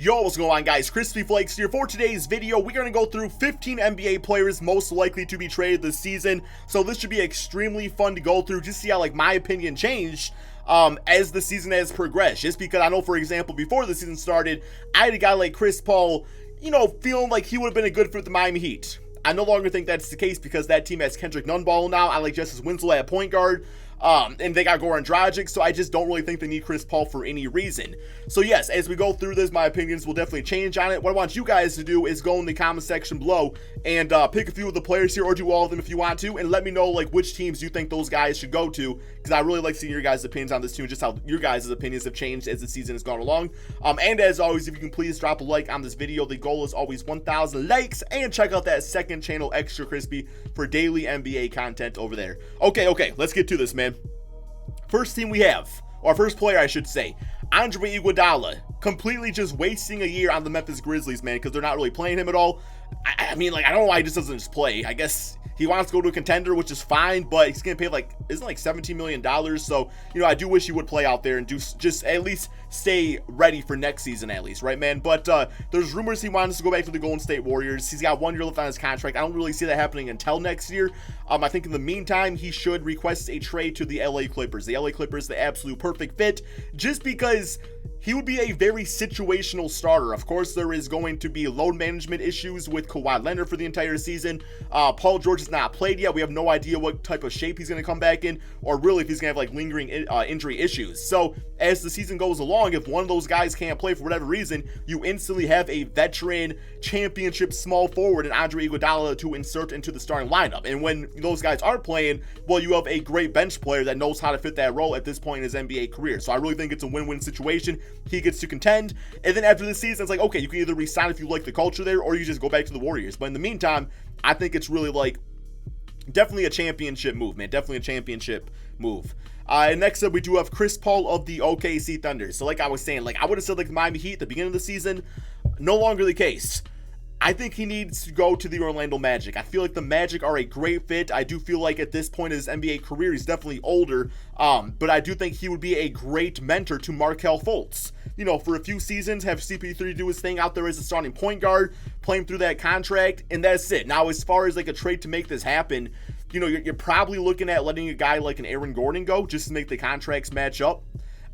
Yo, what's going on, guys? KrispyFlakes here. For today's video, we're going to go through 15 NBA players most likely to be traded this season. So this should be extremely fun to go through, just see how, like, my opinion changed as the season has progressed. Just because I know, for example, before the season started, I had a guy like Chris Paul, feeling like he would have been a good fit for the Miami Heat. I no longer think that's the case because that team has Kendrick Nunn balling now. I like Justice Winslow at point guard. And they got Goran Dragic, so I just don't really think they need Chris Paul for any reason. So yes, as we go through this, my opinions will definitely change on it. What I want you guys to do is go in the comment section below and pick a few of the players here, or do all of them if you want to, and let me know like which teams you think those guys should go to, because I really like seeing your guys' opinions on this too, and just how your guys' opinions have changed as the season has gone along. And as always, if you can please drop a like on this video. The goal is always 1,000 likes, and check out that second channel, Extra Crispy, for daily NBA content over there. Okay, let's get to this, man. First team we have, or first player I should say, Andre Iguodala, completely just wasting a year on the Memphis Grizzlies, man, because they're not really playing him at all. I mean, like, I don't know why he just doesn't just play. I guess he wants to go to a contender, which is fine, but he's going to pay isn't like $17 million. So, I do wish he would play out there and just at least stay ready for next season at least, right, man? But there's rumors he wants to go back to the Golden State Warriors. He's got 1 year left on his contract. I don't really see that happening until next year. I think in the meantime, he should request a trade to the LA Clippers. The LA Clippers, the absolute perfect fit, just because he would be a very situational starter. Of course, there is going to be load management issues with Kawhi Leonard for the entire season. Paul George has not played yet. We have no idea what type of shape he's going to come back in, or really if he's going to have like lingering injury issues. So as the season goes along, if one of those guys can't play for whatever reason, you instantly have a veteran championship small forward in Andre Iguodala to insert into the starting lineup. And when those guys aren't playing, well, you have a great bench player that knows how to fit that role at this point in his NBA career. So I really think it's a win-win situation. He gets to contend, and then after the season, it's like, okay, you can either resign if you like the culture there, or you just go back to the Warriors. But in the meantime, I think it's really like definitely a championship move, man. Definitely a championship move. And next up, we do have Chris Paul of the OKC Thunder. So like I was saying, like I would have said like the Miami Heat at the beginning of the season. No longer the case. I think he needs to go to the Orlando Magic. I feel like the Magic are a great fit. I do feel like at this point in his NBA career, he's definitely older, but I do think he would be a great mentor to Markelle Fultz. For a few seasons, have CP3 do his thing out there as a starting point guard, play him through that contract, and that's it. Now, as far as like a trade to make this happen, you're probably looking at letting a guy like an Aaron Gordon go just to make the contracts match up.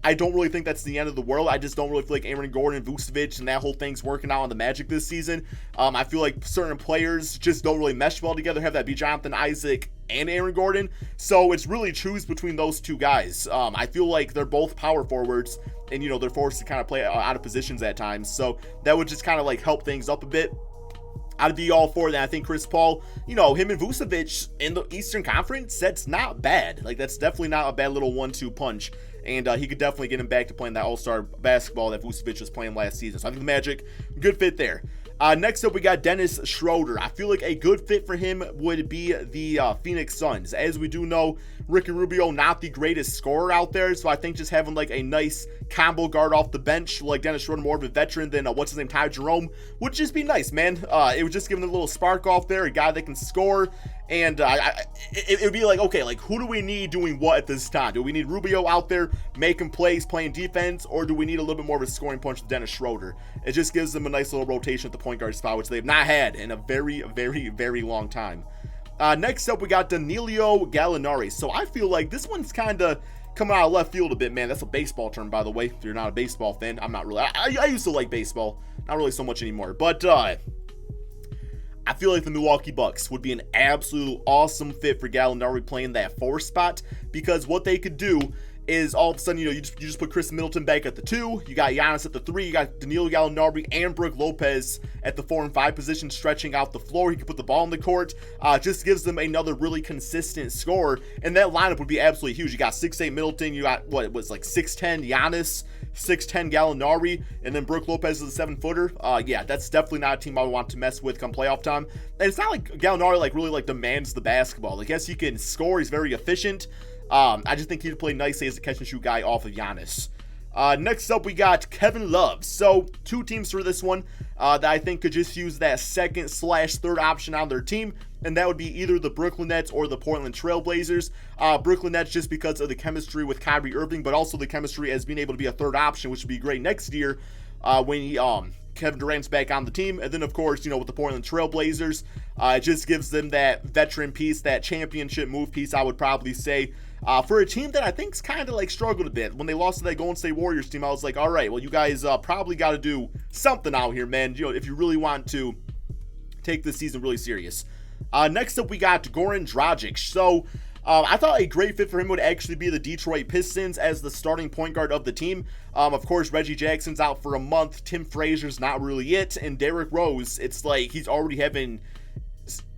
I don't really think that's the end of the world. I just don't really feel like Aaron Gordon, Vucevic, and that whole thing's working out on the Magic this season. I feel like certain players just don't really mesh well together. Have that be Jonathan Isaac and Aaron Gordon. So it's really choose between those two guys. I feel like they're both power forwards, and they're forced to kind of play out of positions at times. So that would just kind of like help things up a bit. I'd be all for that. I think Chris Paul, him and Vucevic in the Eastern Conference, that's not bad. Like, that's definitely not a bad little 1-2 punch. And he could definitely get him back to playing that all-star basketball that Vucevic was playing last season. So I think the Magic, good fit there. Next up, we got Dennis Schroder. I feel like a good fit for him would be the Phoenix Suns. As we do know, Ricky Rubio, not the greatest scorer out there, so I think just having like a nice combo guard off the bench, like Dennis Schroder, more of a veteran than Ty Jerome, would just be nice, man. It would just give him a little spark off there, a guy that can score. And it would be like, okay, like who do we need doing what at this time? Do we need Rubio out there making plays, playing defense, or do we need a little bit more of a scoring punch with Dennis Schroder? It just gives them a nice little rotation at the point guard spot, which they have not had in a very, very, very long time. Next up, we got Danilo Gallinari. So I feel like this one's kind of coming out of left field a bit, man. That's a baseball term, by the way. If you're not a baseball fan, I'm not really. I used to like baseball, not really so much anymore, but I feel like the Milwaukee Bucks would be an absolute awesome fit for Gallinari playing that 4 spot, because what they could do is all of a sudden, you just put Chris Middleton back at the 2, you got Giannis at the 3, you got Danilo Gallinari and Brook Lopez at the 4 and 5 position, stretching out the floor. He can put the ball in the court, just gives them another really consistent score, and that lineup would be absolutely huge. You got 6'8 Middleton, you got what it was like 6'10 Giannis, 6'10 Gallinari, and then Brook Lopez is a 7-footer. Yeah, that's definitely not a team I would want to mess with come playoff time. And it's not like Gallinari like really like demands the basketball. Like, yes, he can score, he's very efficient. I just think he'd play nicely as a catch and shoot guy off of Giannis. Next up, we got Kevin Love. So 2 teams for this one that I think could just use that second/third option on their team, and that would be either the Brooklyn Nets or the Portland Trail Blazers. Brooklyn Nets just because of the chemistry with Kyrie Irving, but also the chemistry as being able to be a third option, which would be great next year. when he, Kevin Durant's back on the team. And then, of course, with the Portland Trail Blazers, it just gives them that veteran piece, that championship move piece, I would probably say. For a team that I think's kind of like struggled a bit. When they lost to that Golden State Warriors team, I was like, all right, well, you guys probably got to do something out here, man, if you really want to take this season really serious. Next up, we got Goran Dragic. So, I thought a great fit for him would actually be the Detroit Pistons as the starting point guard of the team. Of course, Reggie Jackson's out for a month. Tim Frazier's not really it. And Derrick Rose, it's like he's already having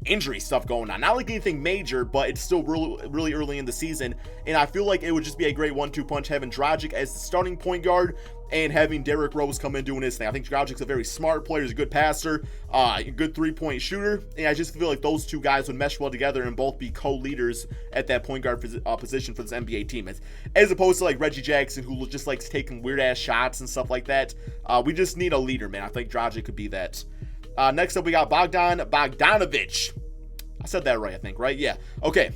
injury stuff going on. Not like anything major, but it's still really early in the season. And I feel like it would just be a great 1-2 punch having Dragic as the starting point guard and having Derrick Rose come in doing his thing. I think Dragic's a very smart player. He's a good passer, a good 3-point shooter. And I just feel like those two guys would mesh well together and both be co-leaders at that point guard position for this NBA team. As opposed to like Reggie Jackson, who just likes taking weird-ass shots and stuff like that. We just need a leader, man. I think Dragic could be that. Next up, we got Bogdan Bogdanovich. I said that right, I think, right? Yeah. Okay.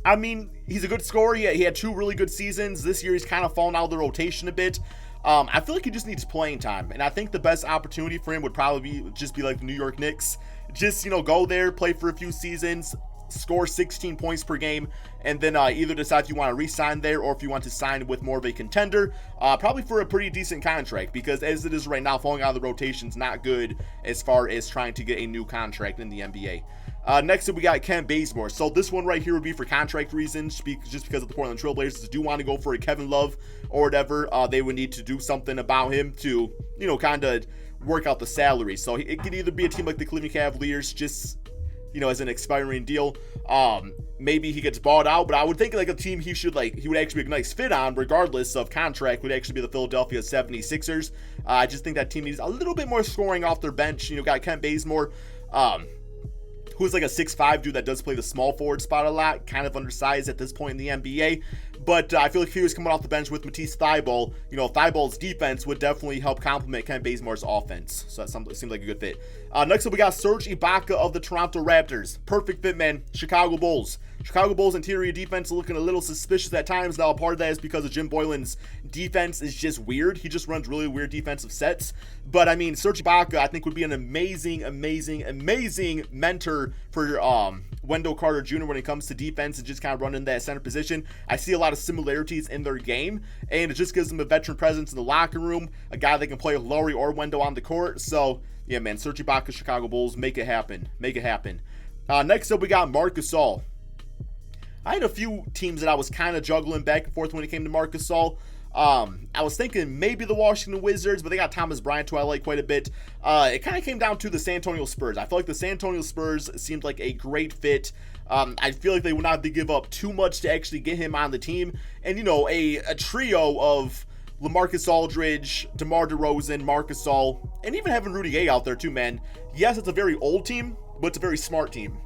I mean, he's a good scorer. He had 2 really good seasons. This year, he's kind of fallen out of the rotation a bit. I feel like he just needs playing time. And I think the best opportunity for him would probably be like the New York Knicks. Just, go there, play for a few seasons, score 16 points per game, and then either decide if you want to re-sign there or if you want to sign with more of a contender, probably for a pretty decent contract, because as it is right now, falling out of the rotation is not good as far as trying to get a new contract in the NBA. Next up, we got Kent Bazemore. So this one right here would be for contract reasons, just because of the Portland Trail Blazers do want to go for a Kevin Love or whatever. They would need to do something about him to, kind of work out the salary. So it could either be a team like the Cleveland Cavaliers, just as an expiring deal. Maybe he gets bought out, but I would think like a team he would actually be a nice fit on, regardless of contract, would actually be the Philadelphia 76ers. I just think that team needs a little bit more scoring off their bench. Got Kent Bazemore, who's like a 6'5" dude that does play the small forward spot a lot, kind of undersized at this point in the NBA. But I feel like if he was coming off the bench with Matisse Thybulle, Thybulle's defense would definitely help complement Kent Bazemore's offense. So that seems like a good fit. Next up, we got Serge Ibaka of the Toronto Raptors. Perfect fit, man. Chicago Bulls. Chicago Bulls interior defense looking a little suspicious at times. Now, a part of that is because of Jim Boylan's defense is just weird. He just runs really weird defensive sets. But, I mean, Serge Ibaka, I think, would be an amazing mentor for Wendell Carter Jr. when it comes to defense and just kind of running that center position. I see a lot of similarities in their game, and it just gives them a veteran presence in the locker room, a guy that can play with Laurie or Wendell on the court. So, yeah, man, Serge Ibaka, Chicago Bulls, make it happen. Next up, we got Marc Gasol. I had a few teams that I was kind of juggling back and forth when it came to Marc Gasol. I was thinking maybe the Washington Wizards, but they got Thomas Bryant, who I like quite a bit. It kind of came down to the San Antonio Spurs. I feel like the San Antonio Spurs seemed like a great fit. I feel like they would not have to give up too much to actually get him on the team. And, a trio of LaMarcus Aldridge, DeMar DeRozan, Marc Gasol, and even having Rudy Gay out there too, man. Yes, it's a very old team, but it's a very smart team.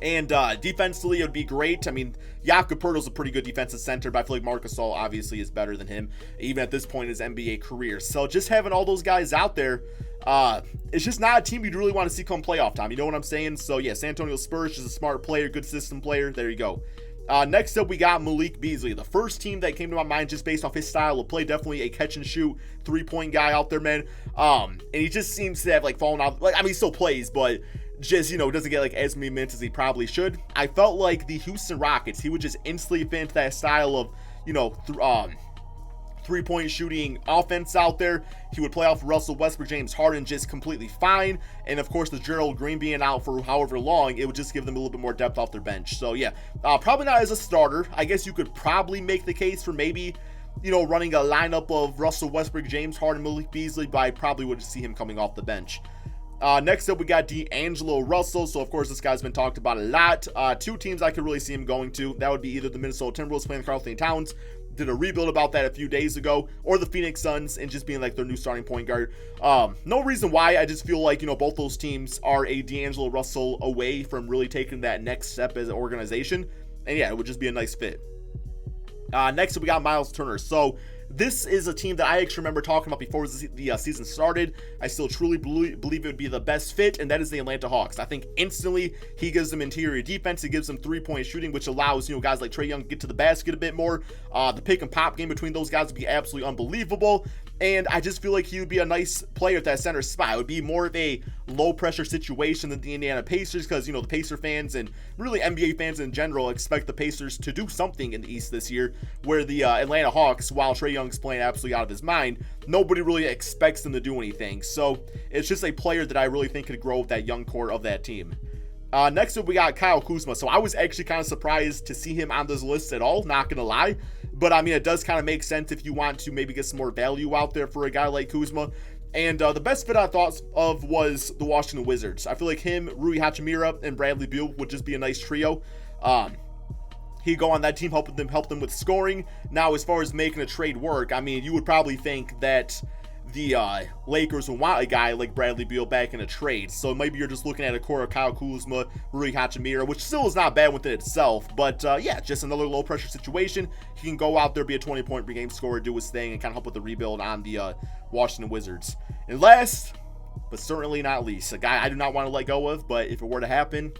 And defensively, it would be great. I mean, Jakob Poeltl's a pretty good defensive center, but I feel like Marc Gasol obviously is better than him, even at this point in his NBA career. So just having all those guys out there, it's just not a team you'd really want to see come playoff time. You know what I'm saying? So yeah, San Antonio Spurs is a smart player, good system player. There you go. Next up, we got Malik Beasley, the first team that came to my mind just based off his style of play. Definitely a catch and shoot 3-point guy out there, man. And he just seems to have fallen out. He still plays, but just, doesn't get as many minutes as he probably should. I felt like the Houston Rockets, he would just instantly fit into that style of, 3-point shooting offense out there. He would play off Russell Westbrook, James Harden just completely fine. And of course, the Gerald Green being out for however long, it would just give them a little bit more depth off their bench. So yeah, probably not as a starter. I guess you could probably make the case for maybe, running a lineup of Russell Westbrook, James Harden, Malik Beasley, but I probably would see him coming off the bench. Next up, we got DeAngelo Russell. So, of course, this guy's been talked about a lot. 2 teams I could really see him going to. That would be either the Minnesota Timberwolves playing Karl Anthony Towns, did a rebuild about that a few days ago, or the Phoenix Suns and just being their new starting point guard. No reason why. I just feel like, both those teams are a DeAngelo Russell away from really taking that next step as an organization. And yeah, it would just be a nice fit. Next up, we got Myles Turner. So, this is a team that I actually remember talking about before the season started. I still truly believe it would be the best fit, and that is the Atlanta Hawks. I think instantly he gives them interior defense. He gives them 3-point shooting, which allows guys like Trae Young to get to the basket a bit more. The pick and pop game between those guys would be absolutely unbelievable. And I just feel like he would be a nice player at that center spot. It would be more of a low-pressure situation than the Indiana Pacers because, you know, the Pacer fans and really NBA fans in general expect the Pacers to do something in the East this year, where the Atlanta Hawks, while Trae Young's playing absolutely out of his mind, nobody really expects them to do anything. So it's just a player that I really think could grow with that young core of that team. Next up, we got Kyle Kuzma. So I was actually kind of surprised to see him on this list at all, not going to lie. But, I mean, it does kind of make sense if you want to maybe get some more value out there for a guy like Kuzma. And the best fit I thought of was the Washington Wizards. I feel like him, Rui Hachimura, and Bradley Beal would just be a nice trio. He'd go on that team, help them with scoring. Now, as far as making a trade work, I mean, you would probably think that the Lakers would want a guy like Bradley Beal back in a trade. So maybe you're just looking at a core of Kyle Kuzma, Rui Hachimura, which still is not bad within itself. But yeah, just another low-pressure situation. He can go out there, be a 20-point per game scorer, do his thing, and kind of help with the rebuild on the Washington Wizards. And last, but certainly not least, a guy I do not want to let go of, but if it were to happen,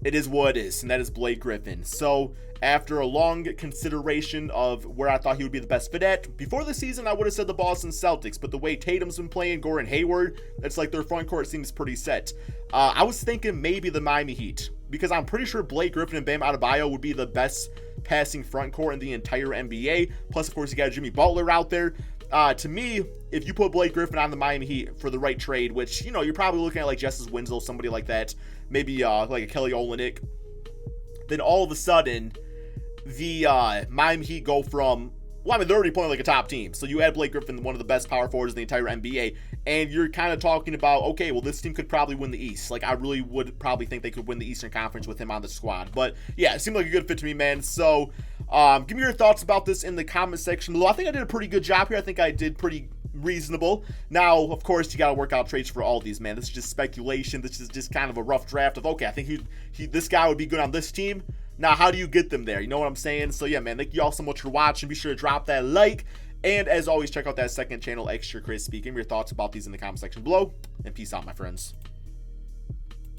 it is what it is, and that is Blake Griffin. So after a long consideration of where I thought he would be the best fit at, before the season I would have said the Boston Celtics, but the way Tatum's been playing, Gordon Hayward, it's like their front court seems pretty set. I was thinking maybe the Miami Heat, because I'm pretty sure Blake Griffin and Bam Adebayo would be the best passing front court in the entire NBA. Plus, of course, you got Jimmy Butler out there. To me, if you put Blake Griffin on the Miami Heat for the right trade, which, you know, you're probably looking at like Justice Winslow, somebody like that, maybe like a Kelly Olynyk, then all of a sudden, the Miami Heat go from, well, I mean, they're already playing like a top team. So you add Blake Griffin, one of the best power forwards in the entire NBA, and you're kind of talking about, okay, well, this team could probably win the East. Like, I really would probably think they could win the Eastern Conference with him on the squad. But yeah, it seemed like a good fit to me, man. So give me your thoughts about this in the comment section below. I think I did a pretty good job here. I think I did pretty reasonable. Now, of course, you got to work out trades for all these, man. This is just speculation. This is just kind of a rough draft of, okay, I think this guy would be good on this team. Now, how do you get them there? You know what I'm saying? So, yeah, man, thank you all so much for watching. Be sure to drop that like. And, as always, check out that second channel, Extra Crispy. Give me your thoughts about these in the comment section below. And peace out, my friends.